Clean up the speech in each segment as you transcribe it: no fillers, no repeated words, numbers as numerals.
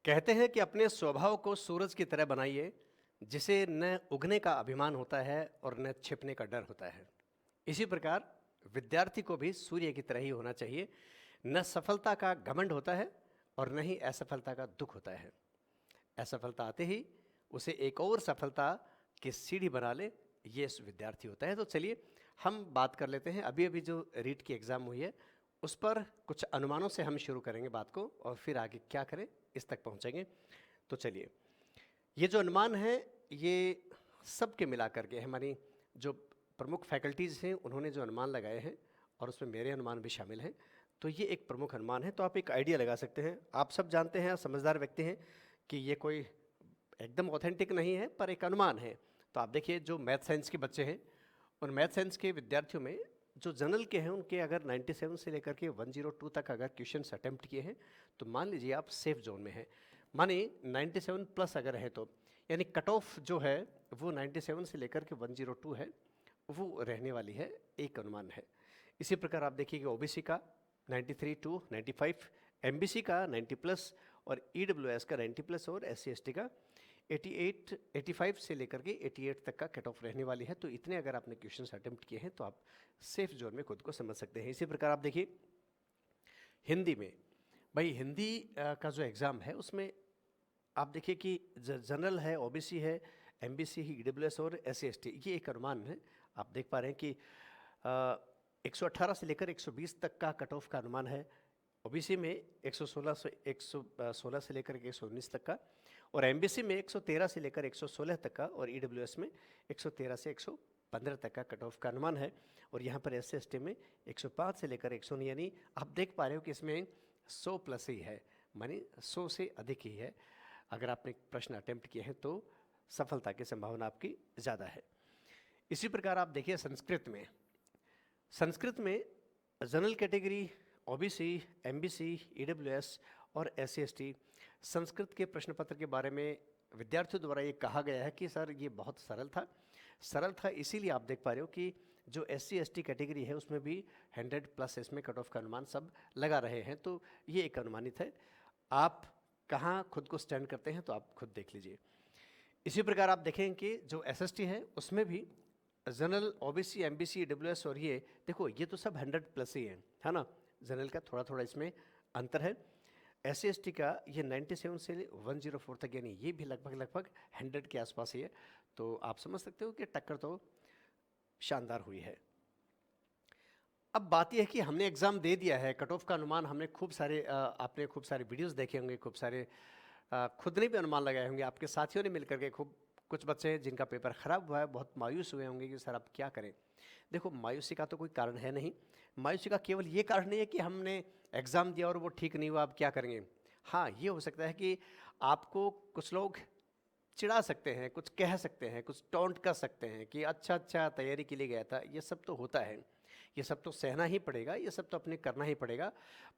कहते हैं कि अपने स्वभाव को सूरज की तरह बनाइए, जिसे न उगने का अभिमान होता है और न छिपने का डर होता है। इसी प्रकार विद्यार्थी को भी सूर्य की तरह ही होना चाहिए। न सफलता का घमंड होता है और न ही असफलता का दुख होता है। असफलता आते ही उसे एक और सफलता की सीढ़ी बना ले, ये इस विद्यार्थी होता है। तो चलिए हम बात कर लेते हैं। अभी अभी जो रीट की एग्ज़ाम हुई है उस पर कुछ अनुमानों से हम शुरू करेंगे बात को, और फिर आगे क्या करें इस तक पहुंचेंगे। तो चलिए, ये जो अनुमान है ये सब के मिला करके हमारी जो प्रमुख फैकल्टीज़ हैं उन्होंने जो अनुमान लगाए हैं, और उसमें मेरे अनुमान भी शामिल हैं। तो ये एक प्रमुख अनुमान है, तो आप एक आइडिया लगा सकते हैं। आप सब जानते हैं, समझदार व्यक्ति हैं, कि ये कोई एकदम ऑथेंटिक नहीं है पर एक अनुमान है। तो आप देखिए, जो मैथ साइंस के बच्चे हैं उन मैथ साइंस के विद्यार्थियों में जो जनरल के हैं उनके अगर 97 से लेकर के 102 तक अगर क्वेश्चंस अटेम्प्ट किए हैं तो मान लीजिए आप सेफ जोन में हैं। माने 97 प्लस अगर है तो यानी कट ऑफ जो है वो 97 से लेकर के 102 है, वो रहने वाली है, एक अनुमान है। इसी प्रकार आप देखिए कि ओबीसी का 93 टू 95, एमबीसी का 90 प्लस और ईडब्ल्यूएस का 90 प्लस और एससी एसटी का 85 से लेकर के 88 तक का कट ऑफ रहने वाली है। तो इतने अगर आपने क्वेश्चंस अटेम्प्ट किए हैं तो आप सेफ जोन में खुद को समझ सकते हैं। इसी प्रकार आप देखिए हिंदी में, भाई हिंदी का जो एग्ज़ाम है उसमें आप देखिए कि जनरल है, ओबीसी है, एमबीसी ही, ईडब्ल्यूएस और एससी एसटी, ये एक अनुमान है। आप देख पा रहे हैं कि 118 से लेकर 120 तक का कट ऑफ का अनुमान है। ओबीसी में 116 से लेकर 119 तक का, और एमबीसी में 113 से लेकर 116 तक का, और ईडब्ल्यूएस में 113 से 115 तक का कट ऑफ का अनुमान है। और यहाँ पर एससी एसटी में 105 से लेकर 109, यानी आप देख पा रहे हो कि इसमें 100 प्लस ही है, मानी 100 से अधिक ही है। अगर आपने प्रश्न अटेम्प्ट किए हैं तो सफलता की संभावना आपकी ज़्यादा है। इसी प्रकार आप देखिए संस्कृत में general category, OBC, MBC, EWS और एससी एसटी, संस्कृत के प्रश्न पत्र के बारे में विद्यार्थियों द्वारा ये कहा गया है कि सर ये बहुत सरल था। इसीलिए आप देख पा रहे हो कि जो एससी एसटी कैटेगरी है उसमें भी 100 प्लस इसमें कट ऑफ का अनुमान सब लगा रहे हैं। तो ये एक अनुमानित है। आप कहाँ खुद को स्टैंड करते हैं तो आप खुद देख लीजिए। इसी प्रकार आप देखें कि जो एसएसटी है उसमें भी जनरल, ओबीसी, एमबीसी, डब्ल्यूएस और ये देखो, ये तो सब 100 प्लस ही है ना। जनरल का थोड़ा थोड़ा इसमें अंतर है। एससी एसटी का ये 97 से 104 तक, यानी ये भी लगभग 100 के आसपास ही है। तो आप समझ सकते हो कि टक्कर तो शानदार हुई है। अब बात यह है कि हमने एग्ज़ाम दे दिया है, कट ऑफ का अनुमान हमने खूब सारे आपने खूब सारे वीडियोस देखे होंगे, खूब सारे खुद ने भी अनुमान लगाए होंगे, आपके साथियों ने मिलकर के खूब। कुछ बच्चे हैं जिनका पेपर ख़राब हुआ है, बहुत मायूस हुए होंगे कि सर अब क्या करें। देखो, मायूसी का तो कोई कारण है नहीं। मायूसी का केवल ये कारण नहीं है कि हमने एग्ज़ाम दिया और वो ठीक नहीं हुआ, अब क्या करेंगे। हाँ, ये हो सकता है कि आपको कुछ लोग चिढ़ा सकते हैं, कुछ कह सकते हैं, कुछ टॉन्ट कर सकते हैं कि अच्छा तैयारी के लिए गया था। ये सब तो होता है, ये सब तो सहना ही पड़ेगा, ये सब तो अपने करना ही पड़ेगा।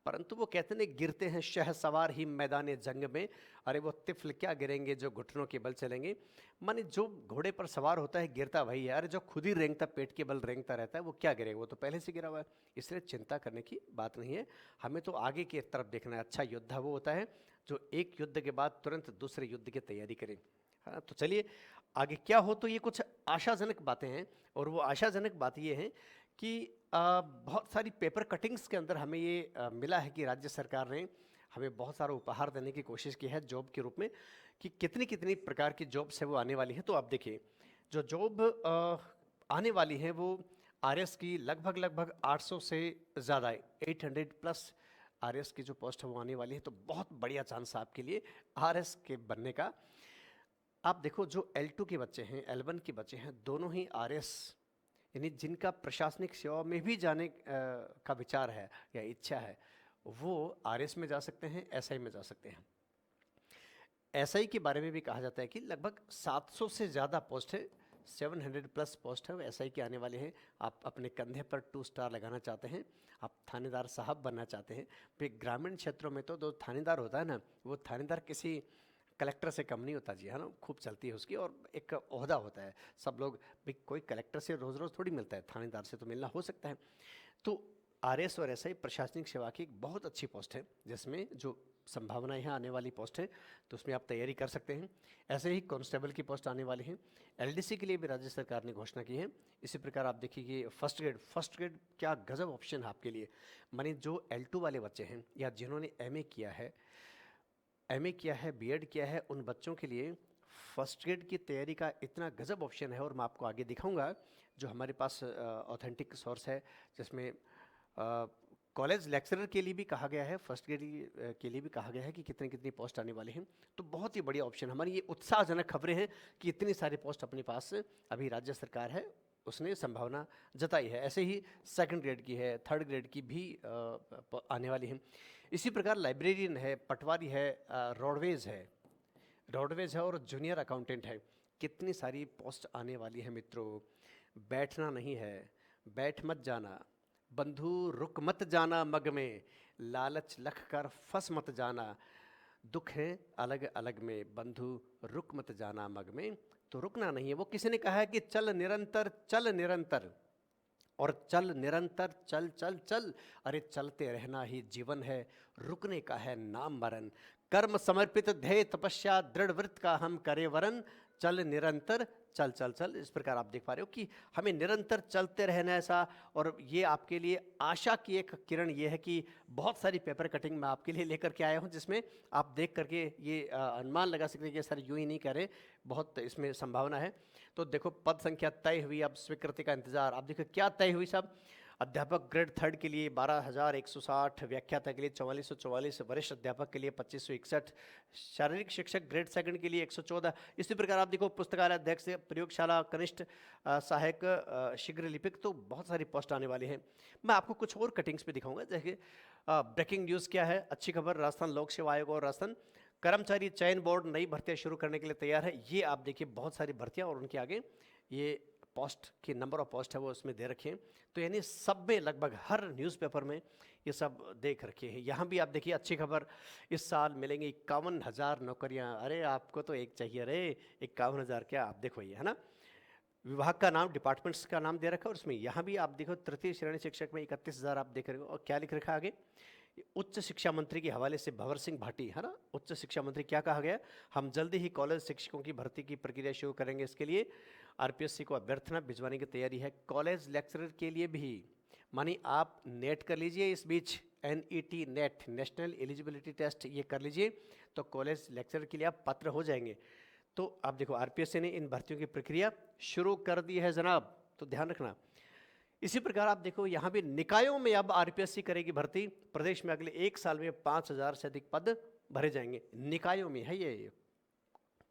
परंतु वो कहते हैं गिरते हैं शहसवार ही मैदान जंग में, अरे वो तिफल क्या गिरेंगे जो घुटनों के बल चलेंगे। माने जो घोड़े पर सवार होता है गिरता वही है, अरे जो खुद ही रेंगता, पेट के बल रेंगता रहता है वो क्या गिरेगा, वो तो पहले से गिरा हुआ है। इसलिए चिंता करने की बात नहीं है, हमें तो आगे की तरफ देखना है। अच्छा योद्धा वो होता है जो एक युद्ध के बाद तुरंत दूसरे युद्ध की तैयारी करे। हाँ, तो चलिए आगे क्या हो। तो ये कुछ आशाजनक बातें हैं, और वो आशाजनक बात ये है कि बहुत सारी पेपर कटिंग्स के अंदर हमें ये मिला है कि राज्य सरकार ने हमें बहुत सारा उपहार देने की कोशिश की है जॉब के रूप में, कि कितनी कितनी प्रकार की जॉब्स है वो आने वाली है। तो आप देखिए, जो जॉब आने वाली है वो आरएस की लगभग 800 से ज़्यादा है, 800 प्लस आरएस की जो पोस्ट है वो आने वाली है। तो बहुत बढ़िया चांस है आपके लिए आरएस के बनने का। आप देखो, जो L2 के बच्चे हैं, L1 के बच्चे हैं, दोनों ही आरएस, यानी जिनका प्रशासनिक सेवा में भी जाने का विचार है या इच्छा है, वो आरएस में जा सकते हैं, एसआई में जा सकते हैं। एसआई के बारे में भी कहा जाता है कि लगभग 700 से ज़्यादा पोस्ट है, 700 प्लस पोस्ट है वो एसआई के आने वाले हैं। आप अपने कंधे पर 2 स्टार लगाना चाहते हैं, आप थानेदार साहब बनना चाहते हैं। फिर ग्रामीण क्षेत्रों में तो जो थानेदार होता है ना, वो थानेदार किसी कलेक्टर से कम नहीं होता जी, है ना। खूब चलती है उसकी, और एक ओहदा होता है। सब लोग, भाई कोई कलेक्टर से रोज़ रोज़ थोड़ी मिलता है, थानेदार से तो मिलना हो सकता है। तो आरएस और एसआई प्रशासनिक सेवा की एक बहुत अच्छी पोस्ट है, जिसमें जो संभावनाएं हैं आने वाली पोस्ट है, तो उसमें आप तैयारी कर सकते हैं। ऐसे ही कांस्टेबल की पोस्ट आने वाली हैं। एलडीसी के लिए भी राज्य सरकार ने घोषणा की है। इसी प्रकार आप देखिए कि फर्स्ट ग्रेड क्या गजब ऑप्शन है आपके लिए। मानी जो L2 वाले बच्चे हैं या जिन्होंने एमए किया है, बीएड किया है, उन बच्चों के लिए फर्स्ट ग्रेड की तैयारी का इतना गजब ऑप्शन है। और मैं आपको आगे दिखाऊंगा जो हमारे पास ऑथेंटिक सोर्स है, जिसमें कॉलेज लेक्चरर के लिए भी कहा गया है, फर्स्ट ग्रेड के लिए भी कहा गया है कि कितनी कितनी पोस्ट आने वाली हैं। तो बहुत ही बढ़िया ऑप्शन, हमारी ये उत्साहजनक खबरें हैं कि इतनी सारी पोस्ट अपने पास अभी राज्य सरकार है उसने संभावना जताई है। ऐसे ही सेकंड ग्रेड की है, थर्ड ग्रेड की भी आने वाली हैं। इसी प्रकार लाइब्रेरियन है, पटवारी है, रोडवेज है और जूनियर अकाउंटेंट है। कितनी सारी पोस्ट आने वाली है मित्रों। बैठना नहीं है, बैठ मत जाना, बंधु रुक मत जाना मग में, लालच लख कर फंस मत जाना, दुख है अलग अलग में, बंधु रुक मत जाना मग में। तो रुकना नहीं है। वो किसी ने कहा है कि चल निरंतर, चल निरंतर, और चल निरंतर, चल चल चल। अरे चलते रहना ही जीवन है, रुकने का है नाम मरण, कर्म समर्पित ध्येय तपस्या दृढ़ व्रत का हम करे वरन, चल निरंतर, चल चल चल। इस प्रकार आप देख पा रहे हो कि हमें निरंतर चलते रहना ऐसा। और ये आपके लिए आशा की एक किरण ये है कि बहुत सारी पेपर कटिंग मैं आपके लिए लेकर के आया हूँ, जिसमें आप देख करके ये अनुमान लगा सकते हैं कि सर यूँ ही नहीं कह रहे, बहुत इसमें संभावना है। तो देखो पद संख्या तय हुई, अब स्वीकृति का इंतजार। आप देखो क्या तय हुई साहब। अध्यापक ग्रेड थर्ड के लिए 12,160, व्याख्याता के लिए 4444, वरिष्ठ अध्यापक के लिए 2561, शारीरिक शिक्षक ग्रेड सेकंड के लिए 114। इसी प्रकार आप देखो पुस्तकालय अध्यक्ष, प्रयोगशाला कनिष्ठ सहायक, शीघ्र लिपिक, तो बहुत सारी पोस्ट आने वाली हैं। मैं आपको कुछ और कटिंग्स पे दिखाऊंगा। जैसे ब्रेकिंग न्यूज़ क्या है, अच्छी खबर, राजस्थान लोक सेवा आयोग और राजस्थान कर्मचारी चयन बोर्ड नई भर्तियां शुरू करने के लिए तैयार है। ये आप देखिए बहुत सारी भर्तियां और उनके आगे ये पोस्ट की नंबर ऑफ पोस्ट है वो उसमें दे रखे हैं। तो यानी सब में लगभग हर न्यूज़पेपर में ये सब देख रखे हैं। यहाँ भी आप देखिए अच्छी खबर, इस साल मिलेंगे 51,000 नौकरियाँ। अरे आपको तो एक चाहिए, अरे 51,000 क्या, आप देखो ये है ना। विभाग का नाम, डिपार्टमेंट्स का नाम दे रखा है और उसमें यहाँ भी आप देखो तृतीय श्रेणी शिक्षक में 31,000 आप देख रहे हो। और क्या लिख रखा है आगे, उच्च शिक्षा मंत्री के हवाले से भंवर सिंह भाटी, है ना। उच्च शिक्षा मंत्री क्या कहा गया, हम जल्दी ही कॉलेज शिक्षकों की भर्ती की प्रक्रिया शुरू करेंगे। इसके लिए आरपीएससी को अभ्यर्थना भिजवाने की तैयारी है। कॉलेज लेक्चरर के लिए भी, मानी आप नेट कर लीजिए, इस बीच NET NET, national eligibility test, ये कर लीजिए तो कॉलेज लेक्चरर के लिए आप पात्र हो जाएंगे। तो आप देखो आरपीएससी ने इन भर्तियों की प्रक्रिया शुरू कर दी है जनाब, तो ध्यान रखना। इसी प्रकार आप देखो यहाँ भी निकायों में अब आरपीएससी करेगी भर्ती। प्रदेश में अगले 1 साल में 5,000 से अधिक पद भरे जाएंगे। निकायों में है ये,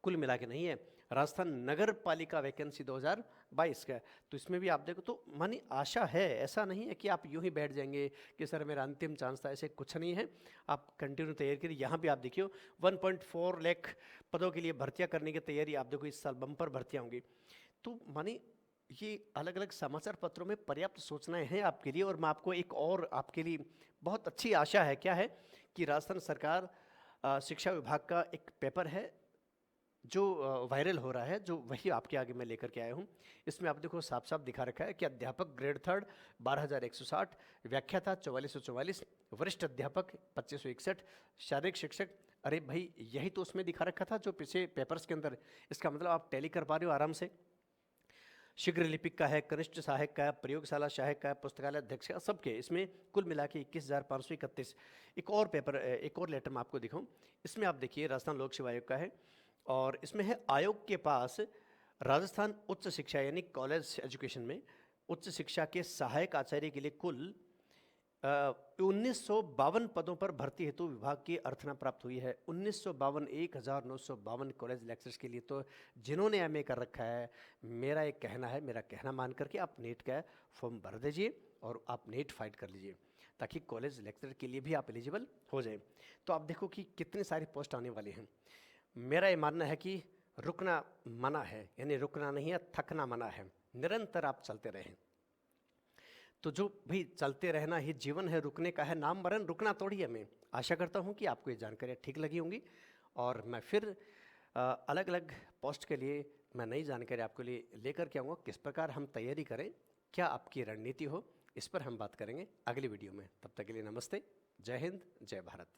कुल मिला के नहीं है। राजस्थान नगर पालिका वैकेंसी 2022 का है। तो इसमें भी आप देखो तो मानी आशा है, ऐसा नहीं है कि आप यूं ही बैठ जाएंगे कि सर मेरा अंतिम चांस था, ऐसे कुछ नहीं है। आप कंटिन्यू तैयारी करिए। यहाँ भी आप देखिए 1.4 लाख पदों के लिए भर्तियाँ करने की तैयारी। आप देखो इस साल बम्पर भर्तियाँ होंगी। तो मानी ये अलग अलग समाचार पत्रों में पर्याप्त सूचनाएं हैं आपके लिए। और मैं आपको एक और आपके लिए बहुत अच्छी आशा है, क्या है कि राजस्थान सरकार शिक्षा विभाग का एक पेपर है जो वायरल हो रहा है, जो वही आपके आगे मैं लेकर के आया हूँ। इसमें आप देखो साफ साफ दिखा रखा है कि अध्यापक ग्रेड थर्ड 12,160, व्याख्याता 4444, वरिष्ठ अध्यापक 2561, शारीरिक शिक्षक। अरे भाई यही तो उसमें दिखा रखा था जो पिछले पेपर्स के अंदर। इसका मतलब आप टैली कर पा रहे हो आराम से। शीघ्र लिपिक का है, कनिष्ठ सहायक का है, प्रयोगशाला सहायक का है, पुस्तकालय अध्यक्ष का, सबके इसमें कुल मिला के 21,531। एक और पेपर, एक और लेटर मैं आपको दिखाऊं। इसमें आप देखिए राजस्थान लोक सेवा आयोग का है और इसमें है आयोग के पास राजस्थान उच्च शिक्षा यानी कॉलेज एजुकेशन में उच्च शिक्षा के सहायक आचार्य के लिए कुल 1952 पदों पर भर्ती हेतु विभाग की अर्थना प्राप्त हुई है। 1952 कॉलेज लेक्चर्स के लिए। तो जिन्होंने एमए कर रखा है, मेरा एक कहना है, मेरा कहना मान करके आप नेट का फॉर्म भर दीजिए और आप नेट फाइट कर लीजिए ताकि कॉलेज लेक्चर के लिए भी आप एलिजिबल हो जाए। तो आप देखो कि कितनी सारी पोस्ट आने वाली हैं। मेरा ये मानना है कि रुकना मना है, यानी रुकना नहीं है, थकना मना है। निरंतर आप चलते रहें। तो जो भाई चलते रहना ही जीवन है, रुकने का है नाम मरण, रुकना थोड़ी है। मैं आशा करता हूँ कि आपको ये जानकारियाँ ठीक लगी होंगी और मैं फिर अलग अलग पोस्ट के लिए मैं नई जानकारी आपके लिए लेकर के आऊँगा। किस प्रकार हम तैयारी करें, क्या आपकी रणनीति हो, इस पर हम बात करेंगे अगली वीडियो में। तब तक के लिए नमस्ते, जय हिंद, जय भारत।